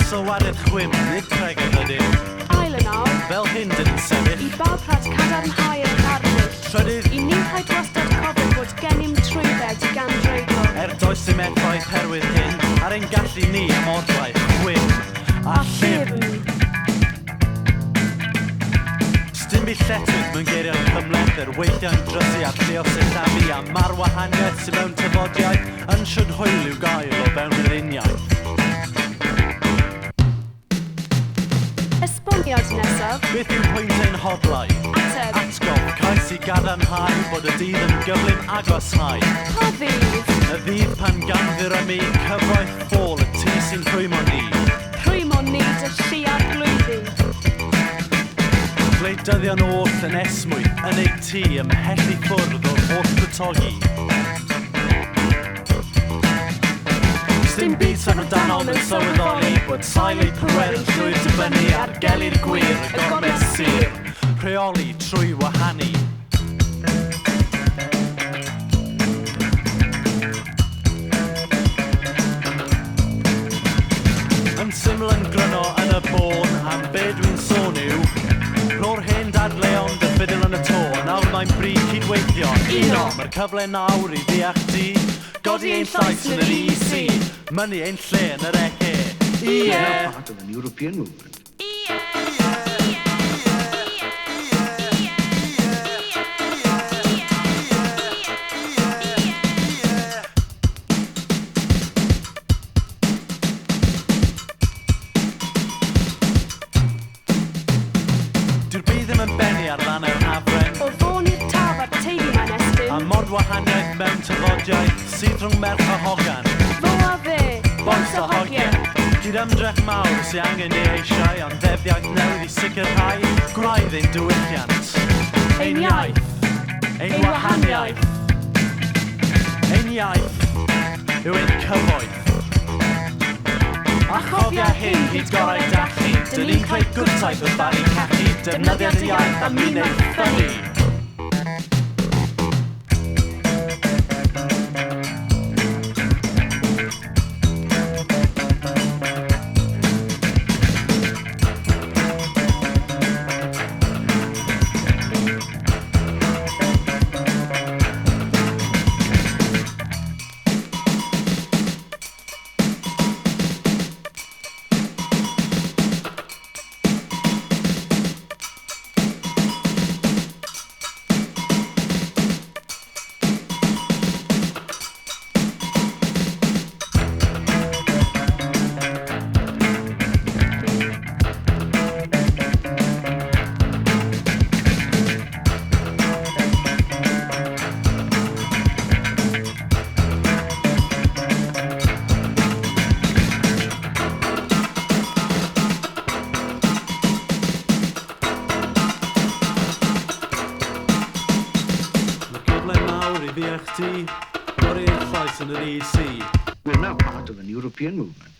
Sylwared chwym, nid pregyd ydyn. Ail yn awr. Fel hyn dyn ni'n sefyll. I bawb rhaid cadarnhau yn arddull. Trydydd. I ni rhaid wastad cofio bod gennym trwydded gan dreiglo. Does dim effaith herwydd hyn, ar ein gallu ni am odlau chwym a llym. Stym bu lletwydd mewn geiriau'r cymlethr, weithiau'n drysu ar lleosyll a fi a ma'r wahaniaeth sy'n mewn tyfodiaeth yn siwd hwyl i'w gael o fewn yr uniaeth. Esboniad nesaf. Beth yw pwynt ein hodlau? Ateb. Atgof, cais i gadarnhau bod y dydd yn gyflym agosau. Pa ddydd? Y ddydd pan ganddyr am ei cyfoeth ffôl y tŷ sy'n rhwymo ni. Rhwymo ni dy lliar blwyddyn. Gwleidyddion oll yn esmwyth yn ei tŷ ymhell i ffwrdd o'r holl bytogi. Dim byd sy'n amdano mewn sylweddoli bod sail ei pwer yn llwyr dibynnu ar gelir gwir y gormes sir, rheoli trwy wahanu. Yn syml yn gryno yn y bôn am be dwi'n sôn yw, ro'r hen dadleuon dy ffidil yn y to, nawr mae'n bryd cydweithio. Uno, mae'r cyfle nawr i ddeall di, godi ein llais yn yr EC, mynnu ein lle yn yr ECE. We're now part of an European movement. Dyw'r byd ddim yn benni ar lan yr hafren, O fôn i'r taf a'r teulu mae'n estyn. a mor wahaniaeth mewn tyfodiaeth sydd rhwng merch a hogan. Fo a fe, boes o hogiau. Gyda ymdrech mawr sy'n angen ei eisiau, ond ddefdiaeth newydd i sicrhau, gwraidd ein diwylliant. Ein iaith, ein wahaniaeth. Ein iaith yw ein cyfoeth. A chofia hyn hyd gorau dachu, dyn ni'n creu gwrtaeth o bari cachu, defnyddio'r iaith am un ei ffynnu. We're now part of an European movement.